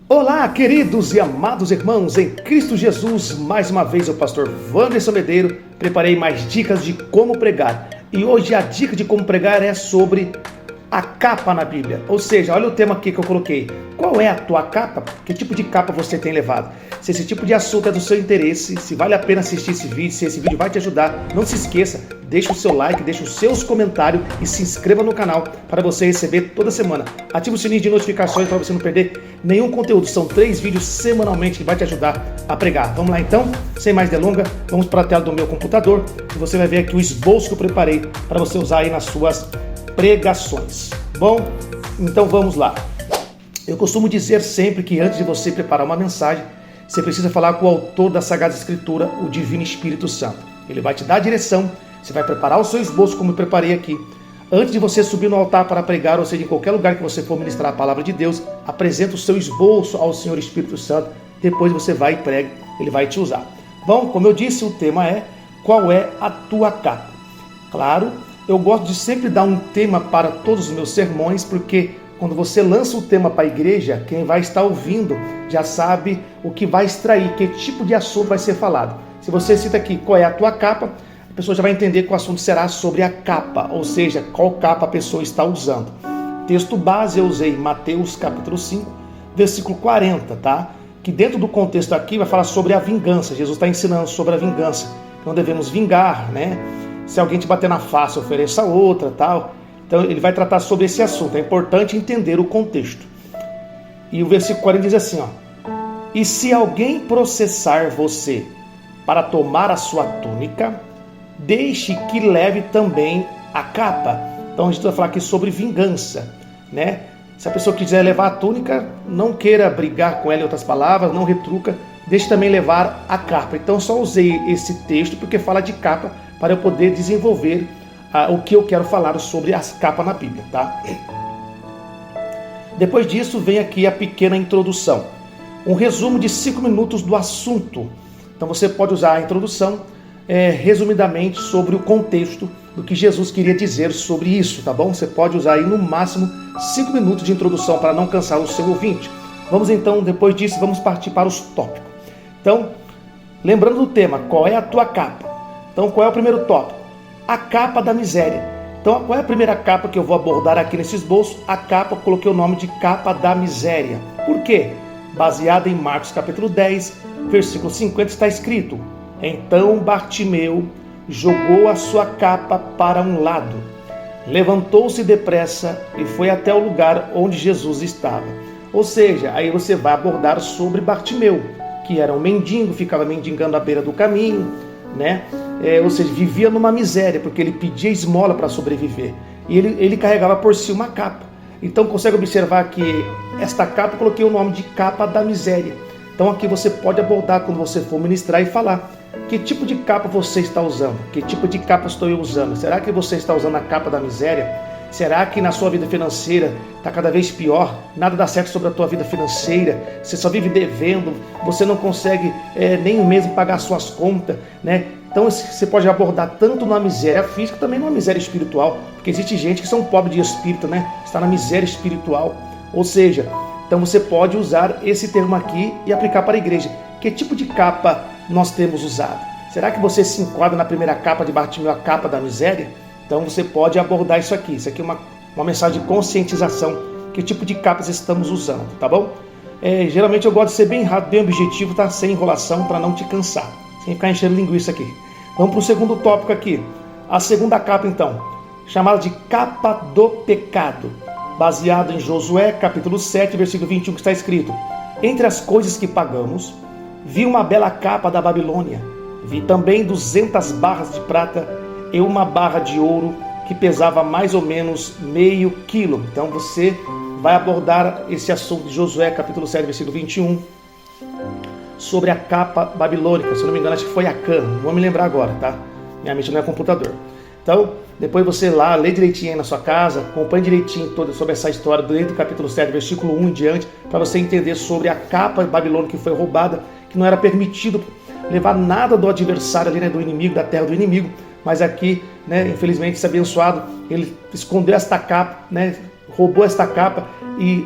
Olá, queridos e amados irmãos em Cristo Jesus, mais uma vez o pastor Wanderson Medeiro, preparei mais dicas de como pregar. E hoje a dica de como pregar é sobre a capa na Bíblia. Ou seja, olha o tema aqui que eu coloquei. Qual é a tua capa? Que tipo de capa você tem levado? Se esse tipo de assunto é do seu interesse, se vale a pena assistir esse vídeo, se esse vídeo vai te ajudar, não se esqueça, deixa o seu like, deixa os seus comentários e se inscreva no canal para você receber toda semana. Ative o sininho de notificações para você não perder nenhum conteúdo. São 3 vídeos semanalmente que vai te ajudar a pregar. Vamos lá então? Sem mais delongas, vamos para a tela do meu computador e você vai ver aqui o esboço que eu preparei para você usar aí nas suas pregações. Bom, então vamos lá. Eu costumo dizer sempre que antes de você preparar uma mensagem, você precisa falar com o autor da Sagrada Escritura, o Divino Espírito Santo. Ele vai te dar a direção, você vai preparar o seu esboço como eu preparei aqui. Antes de você subir no altar para pregar, ou seja, em qualquer lugar que você for ministrar a palavra de Deus, apresenta o seu esboço ao Senhor Espírito Santo, depois você vai e prega, ele vai te usar. Bom, como eu disse, o tema é: qual é a tua capa? Claro, eu gosto de sempre dar um tema para todos os meus sermões, porque quando você lança o tema para a igreja, quem vai estar ouvindo já sabe o que vai extrair, que tipo de assunto vai ser falado. Se você cita aqui qual é a tua capa, a pessoa já vai entender que o assunto será sobre a capa, ou seja, qual capa a pessoa está usando. Texto base eu usei Mateus capítulo 5, versículo 40, tá? Que dentro do contexto aqui vai falar sobre a vingança. Jesus está ensinando sobre a vingança. Não devemos vingar, né? Se alguém te bater na face, ofereça outra, tal. Então ele vai tratar sobre esse assunto. É importante entender o contexto. E o versículo 40 diz assim, ó: e se alguém processar você para tomar a sua túnica, deixe que leve também a capa. Então a gente vai falar aqui sobre vingança, né? Se a pessoa quiser levar a túnica, não queira brigar com ela, em outras palavras, não retruca, deixe também levar a capa. Então só usei esse texto porque fala de capa para eu poder desenvolver o que eu quero falar sobre as capas na Bíblia, tá? Depois disso vem aqui a pequena introdução, um resumo de 5 minutos do assunto. Então você pode usar a introdução resumidamente sobre o contexto do que Jesus queria dizer sobre isso, tá bom? Você pode usar aí no máximo 5 minutos de introdução para não cansar o seu ouvinte. Vamos então, depois disso, vamos partir para os tópicos. Então, lembrando do tema, qual é a tua capa? Então, qual é o primeiro tópico? A capa da miséria. Então, qual é a primeira capa que eu vou abordar aqui nesse esboço? A capa, eu coloquei o nome de capa da miséria. Por quê? Baseada em Marcos capítulo 10, versículo 50, está escrito: então Bartimeu jogou a sua capa para um lado, levantou-se depressa e foi até o lugar onde Jesus estava. Ou seja, aí você vai abordar sobre Bartimeu, que era um mendigo, ficava mendigando à beira do caminho, né? Ou seja, vivia numa miséria, porque ele pedia esmola para sobreviver. E ele carregava por si uma capa. Então consegue observar que esta capa, eu coloquei o nome de capa da miséria. Então aqui você pode abordar quando você for ministrar e falar: que tipo de capa você está usando? Que tipo de capa estou eu usando? Será que você está usando a capa da miséria? Será que na sua vida financeira está cada vez pior? Nada dá certo sobre a tua vida financeira? Você só vive devendo, você não consegue nem mesmo pagar suas contas, né? Então você pode abordar tanto na miséria física, também numa miséria espiritual, porque existe gente que são pobres de espírito, né? Está na miséria espiritual. Ou seja, então você pode usar esse termo aqui e aplicar para a igreja. Que tipo de capa nós temos usado? Será que você se enquadra na primeira capa de Bartimeu, a capa da miséria? Então você pode abordar isso aqui. Isso aqui é uma mensagem de conscientização. Que tipo de capas estamos usando, tá bom? Geralmente eu gosto de ser bem rápido, bem objetivo, tá? Sem enrolação, para não te cansar. Sem ficar enchendo linguiça aqui. Vamos para o segundo tópico aqui. A segunda capa, então, chamada de capa do pecado. Baseado em Josué, capítulo 7, versículo 21, que está escrito: entre as coisas que pagamos, vi uma bela capa da Babilônia. Vi também 200 barras de prata e uma barra de ouro que pesava mais ou menos meio quilo. Então você vai abordar esse assunto de Josué, capítulo 7, versículo 21, sobre a capa babilônica. Se eu não me engano, acho que foi Acã. Não vou me lembrar agora, tá? Minha mente não é computador. Então, depois você lá, lê direitinho aí na sua casa, acompanhe direitinho toda sobre essa história, desde o capítulo 7, versículo 1 em diante, para você entender sobre a capa babilônica que foi roubada, que não era permitido levar nada do adversário ali, né, do inimigo, da terra do inimigo, mas aqui, né, infelizmente, esse abençoado, ele escondeu esta capa, né, roubou esta capa e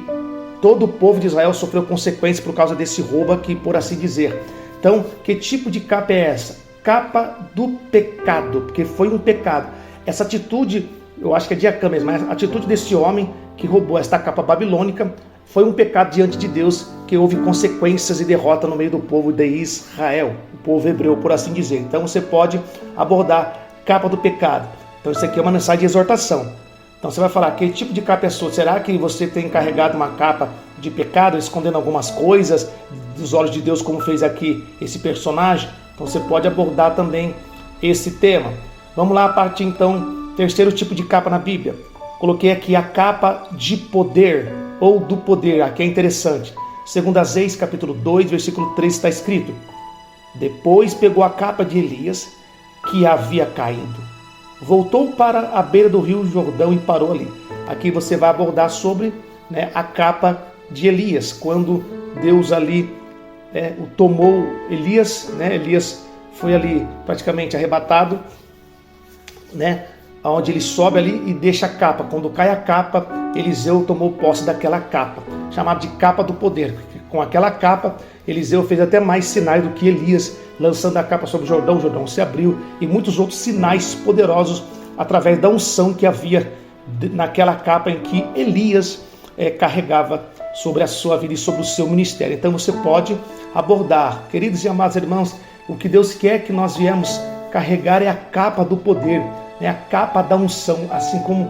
todo o povo de Israel sofreu consequências por causa desse roubo aqui, por assim dizer. Então, que tipo de capa é essa? Capa do pecado, porque foi um pecado. Essa atitude, eu acho que é de Acã mesmo, mas a atitude desse homem que roubou esta capa babilônica foi um pecado diante de Deus, que houve consequências e derrota no meio do povo de Israel, o povo hebreu, por assim dizer. Então você pode abordar capa do pecado. Então isso aqui é uma mensagem de exortação. Então você vai falar, que tipo de capa é sua? Será que você tem carregado uma capa de pecado, escondendo algumas coisas dos olhos de Deus, como fez aqui esse personagem? Então você pode abordar também esse tema. Vamos lá, partir então, terceiro tipo de capa na Bíblia. Coloquei aqui a capa de poder, ou do poder, aqui é interessante. 2 Reis, capítulo 2, versículo 3, está escrito: depois pegou a capa de Elias, que havia caído, voltou para a beira do rio Jordão e parou ali. Aqui você vai abordar sobre, a capa de Elias, quando Deus ali o tomou Elias, Elias foi ali praticamente arrebatado, onde ele sobe ali e deixa a capa. Quando cai a capa, Eliseu tomou posse daquela capa, chamada de capa do poder. Com aquela capa, Eliseu fez até mais sinais do que Elias, lançando a capa sobre o Jordão se abriu, e muitos outros sinais poderosos através da unção que havia naquela capa em que Elias carregava sobre a sua vida e sobre o seu ministério. Então você pode abordar, queridos e amados irmãos, o que Deus quer que nós viemos carregar é a capa do poder, a capa da unção, assim como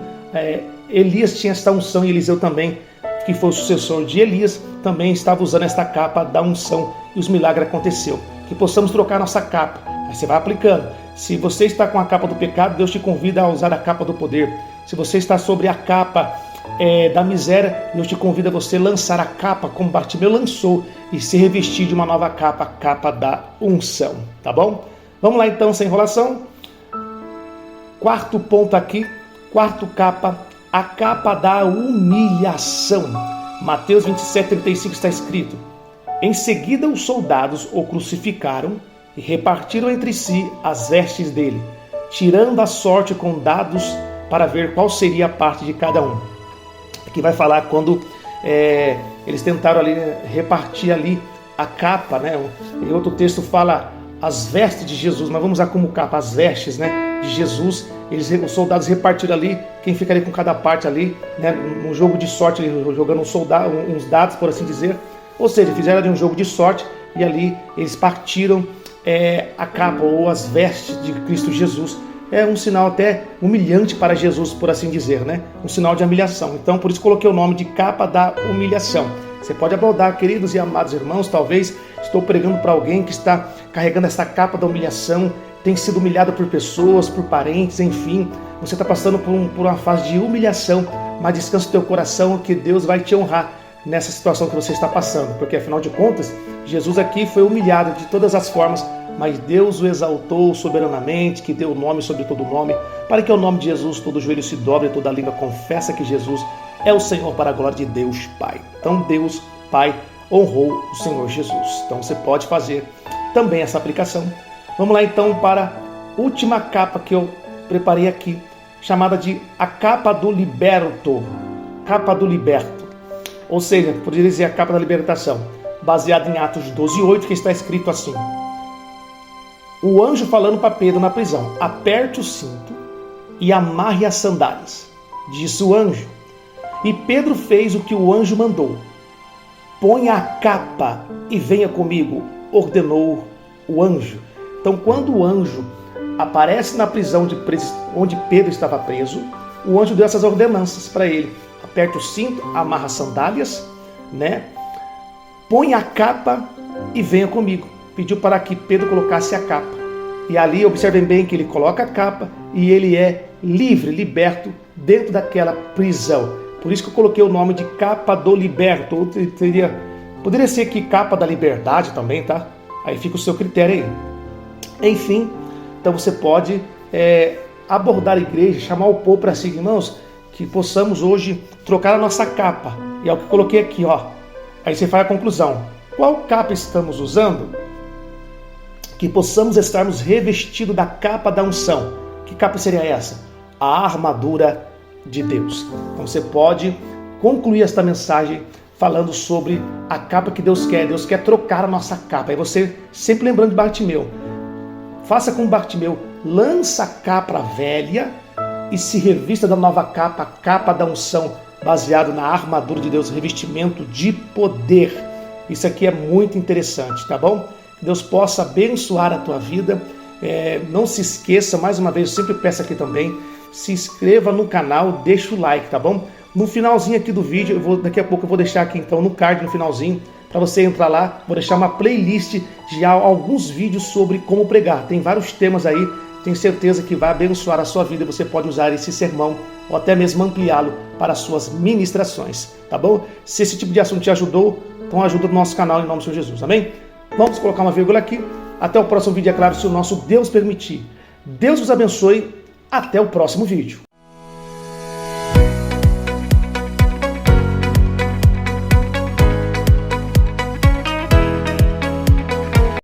Elias tinha esta unção e Eliseu também, que foi o sucessor de Elias, também estava usando esta capa da unção e os milagres aconteceram. Que possamos trocar nossa capa. Aí você vai aplicando. Se você está com a capa do pecado, Deus te convida a usar a capa do poder. Se você está sobre a capa da miséria, Deus te convida a você lançar a capa como Bartimeu lançou e se revestir de uma nova capa, a capa da unção. Tá bom? Vamos lá então, sem enrolação. Quarto ponto aqui, quarto capa, a capa da humilhação. Mateus 27:35 está escrito: em seguida os soldados o crucificaram e repartiram entre si as vestes dele, tirando a sorte com dados para ver qual seria a parte de cada um. Aqui vai falar quando eles tentaram ali repartir ali a capa, Em outro texto fala as vestes de Jesus, mas vamos usar como capa as vestes, de Jesus. Os soldados repartiram ali, quem ficaria com cada parte ali, num jogo de sorte, jogando uns dados, por assim dizer. Ou seja, fizeram ali um jogo de sorte e ali eles partiram a capa ou as vestes de Cristo Jesus. É um sinal até humilhante para Jesus, por assim dizer, um sinal de humilhação. Então, por isso coloquei o nome de capa da humilhação. Você pode abordar, queridos e amados irmãos, talvez estou pregando para alguém que está carregando essa capa da humilhação, tem sido humilhado por pessoas, por parentes, enfim. Você está passando por uma fase de humilhação, mas descansa o teu coração que Deus vai te honrar nessa situação que você está passando, porque afinal de contas, Jesus aqui foi humilhado de todas as formas, mas Deus o exaltou soberanamente, que deu o nome sobre todo nome, para que ao nome de Jesus todo joelho se dobre e toda língua confessa que Jesus é o Senhor, para a glória de Deus Pai. Então Deus Pai honrou o Senhor Jesus. Então você pode fazer também essa aplicação. Vamos lá então para a última capa que eu preparei aqui, chamada de a capa do liberto. Capa do liberto. Ou seja, poderia dizer a capa da libertação, baseada em Atos 12:8, que está escrito assim: o anjo falando para Pedro na prisão: aperte o cinto e amarre as sandálias. Disse o anjo. E Pedro fez o que o anjo mandou. Ponha a capa e venha comigo, ordenou o anjo. Então, quando o anjo aparece na prisão onde Pedro estava preso, o anjo deu essas ordenanças para ele: aperte o cinto, amarra as sandálias, põe a capa e venha comigo. Pediu para que Pedro colocasse a capa. E ali, observem bem que ele coloca a capa e ele é livre, liberto dentro daquela prisão. Por isso que eu coloquei o nome de capa do liberto. Ou poderia ser que capa da liberdade também, tá? Aí fica o seu critério aí. Enfim, então você pode abordar a igreja, chamar o povo para si, irmãos, que possamos hoje trocar a nossa capa. E é o que eu coloquei aqui, ó. Aí você faz a conclusão. Qual capa estamos usando? Que possamos estarmos revestidos da capa da unção. Que capa seria essa? A armadura de Deus. Então você pode concluir esta mensagem falando sobre a capa que Deus quer. Deus quer trocar a nossa capa. Aí você, sempre lembrando de Bartimeu, faça como Bartimeu, lança a capa velha e se revista da nova capa, a capa da unção, baseado na armadura de Deus, revestimento de poder. Isso aqui é muito interessante, tá bom? Que Deus possa abençoar a tua vida. Não se esqueça, mais uma vez, eu sempre peço aqui também, se inscreva no canal, deixa o like, tá bom? No finalzinho aqui do vídeo, daqui a pouco eu vou deixar aqui então no card, no finalzinho, para você entrar lá, vou deixar uma playlist de alguns vídeos sobre como pregar. Tem vários temas aí, tenho certeza que vai abençoar a sua vida. Você pode usar esse sermão ou até mesmo ampliá-lo para as suas ministrações, tá bom? Se esse tipo de assunto te ajudou, então ajuda o nosso canal em nome do Senhor Jesus, amém? Vamos colocar uma vírgula aqui. Até o próximo vídeo, é claro, se o nosso Deus permitir. Deus vos abençoe. Até o próximo vídeo.